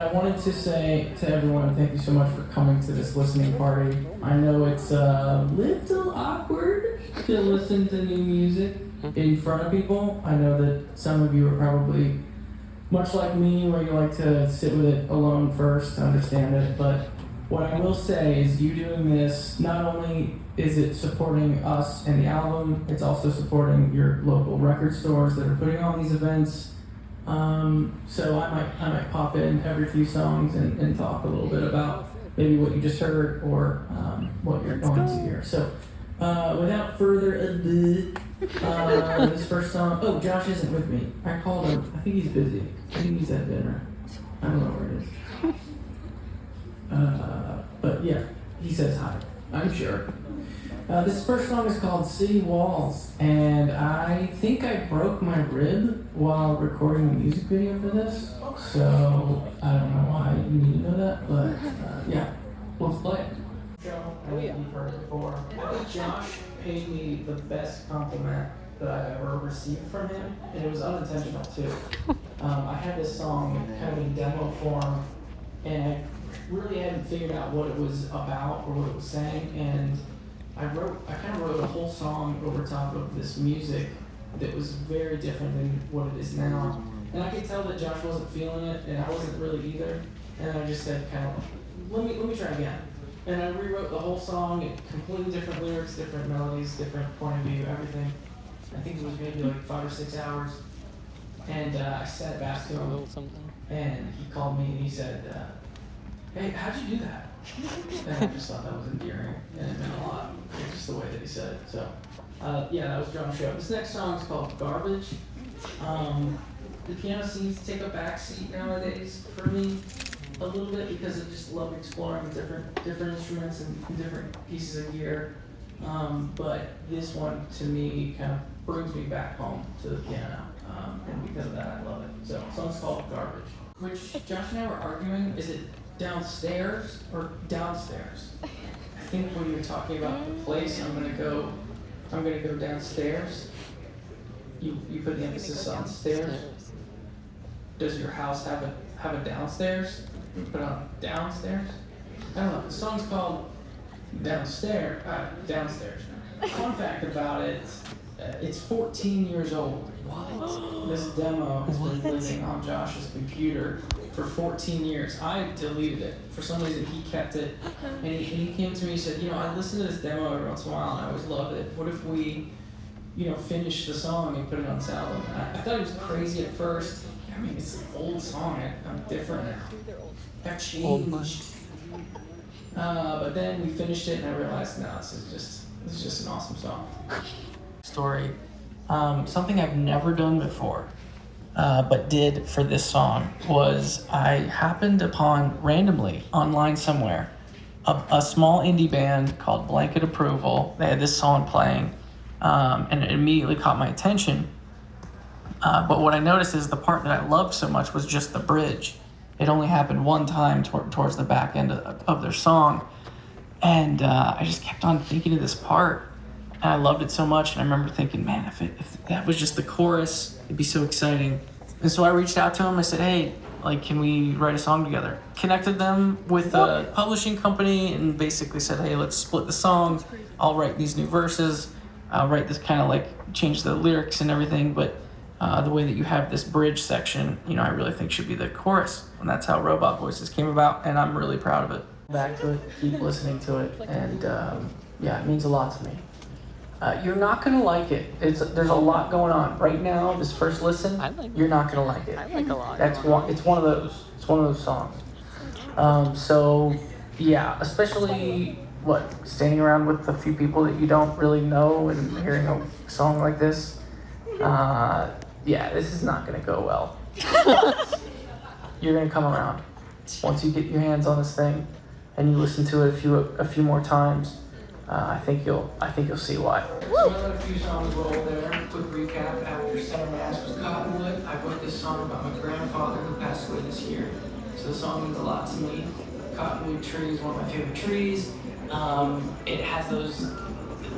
I wanted to say to everyone, thank you so much for coming to this listening party. I know it's a little awkward to listen to new music in front of people. I know that some of you are probably much like me, where you like to sit with it alone first to understand it. But what I will say is you doing this, not only is it supporting us and the album, it's also supporting your local record stores that are putting on these events. So I might pop in every few songs and talk a little bit about maybe what you just heard or what you're going to hear. So without further ado, this first song. Oh, Josh isn't with me. I called him. I think he's busy. I think he's at dinner. I don't know where it is. But yeah, he says hi. I'm sure. This first song is called City Walls, and I think I broke my rib while recording the music video for this, so I don't know why you need to know that, but yeah, let's play it. I think you've heard it before. I think Josh paid me the best compliment that I've ever received from him, and it was unintentional too. I had this song kind of in demo form, and I really hadn't figured out what it was about or what it was saying, and I kind of wrote a whole song over top of this music that was very different than what it is now. And I could tell that Josh wasn't feeling it, and I wasn't really either. And I just said, kind of, let me try again. And I rewrote the whole song, completely different lyrics, different melodies, different point of view, everything. I think it was maybe like 5 or 6 hours. And I sat back to him, and he called me and he said, hey, how'd you do that? And I just thought that was endearing, and it meant a lot. It's just the way that he said it. So, yeah, that was Drum Show. This next song is called Garbage. The piano seems to take a backseat nowadays for me a little bit because I just love exploring different instruments and different pieces of gear. But this one, to me, kind of brings me back home to the piano, and because of that, I love it. So, the song's called Garbage. Which Josh and I were arguing, is it downstairs or downstairs? I think when you're talking about the place, I'm gonna go downstairs. You put the emphasis on stairs. Does your house have a downstairs? You put on downstairs? I don't know. The song's called Downstairs. Downstairs. Fun fact about it, it's 14 years old. What? This demo has been living on Josh's computer for 14 years. I deleted it. For some reason, he kept it. And he came to me and said, I listen to this demo every once in a while, and I always love it. What if we, finish the song and put it on this album? And I thought it was crazy at first. I mean, it's an old song. I'm different now. I've changed. But then we finished it, and I realized, no, this is just an awesome song. Story. Something I've never done before, but did for this song, was I happened upon randomly online somewhere a small indie band called Blanket Approval. They had this song playing, and it immediately caught my attention. But what I noticed is the part that I loved so much was just the bridge. It only happened one time towards the back end of their song, and I just kept on thinking of this part. And I loved it so much, and I remember thinking, man, if that was just the chorus, it'd be so exciting. And so I reached out to him. I said, hey, can we write a song together? Connected them with a publishing company and basically said, hey, let's split the song. I'll write these new verses. I'll write this kind of change the lyrics and everything, but the way that you have this bridge section, I really think should be the chorus. And that's how Robot Voices came about, and I'm really proud of it. Back to it, keep listening to it, and it means a lot to me. You're not gonna like it. There's a lot going on right now. This first listen, you're not gonna like it. I like a lot. It's one of those. It's one of those songs. So yeah, especially standing around with a few people that you don't really know and hearing a song like this. This is not gonna go well. You're gonna come around once you get your hands on this thing and you listen to it a few more times. I think you'll see why. So I let a few songs roll there. Quick recap: after Center Mass was Cottonwood. I wrote this song about my grandfather who passed away this year. So the song means a lot to me. Cottonwood tree is one of my favorite trees. It has those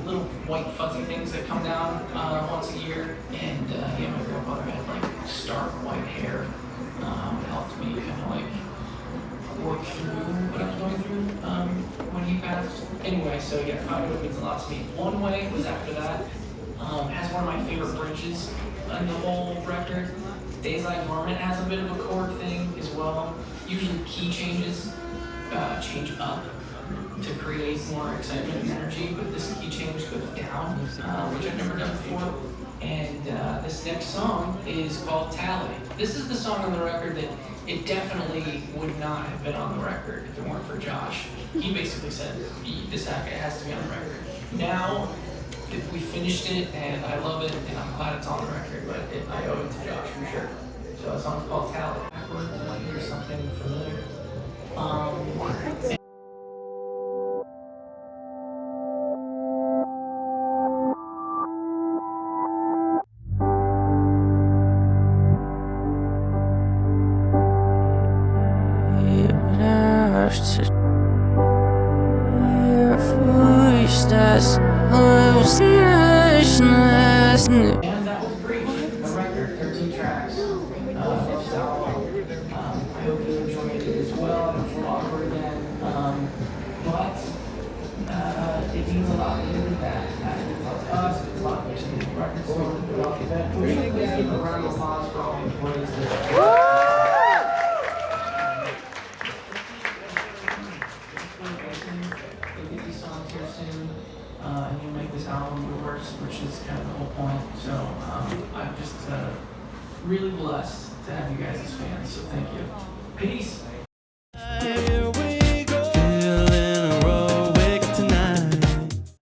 little white fuzzy things that come down once a year. And my grandfather had stark white hair. It helped me kind of work through what I was going through when he passed. Anyway, so yeah, Cottonwood means a lot to me. One Way was after that. Has one of my favorite bridges on the whole record. Lie Dormant has a bit of a chord thing as well. Usually key changes change up to create more excitement and energy, but this key change goes down, which I've never done before. And this next song is called Tally. This is the song on the record that it definitely would not have been on the record if it weren't for Josh. He basically said, this has to be on the record. Now, we finished it, and I love it, and I'm glad it's on the record, but I owe it to Josh for sure. So the song's called Tally. Backwards, you might hear something familiar. And that was Breach, the record, 13 tracks. This album, I hope you enjoyed it as well. It was a little awkward again, but it means a lot. It did that. It means a lot to us. It's a lot to the record store, the event. We should please give a round of applause for all the employees that and you make this album yours, which is kind of the whole point. So I'm just really blessed to have you guys as fans. So thank you. Peace.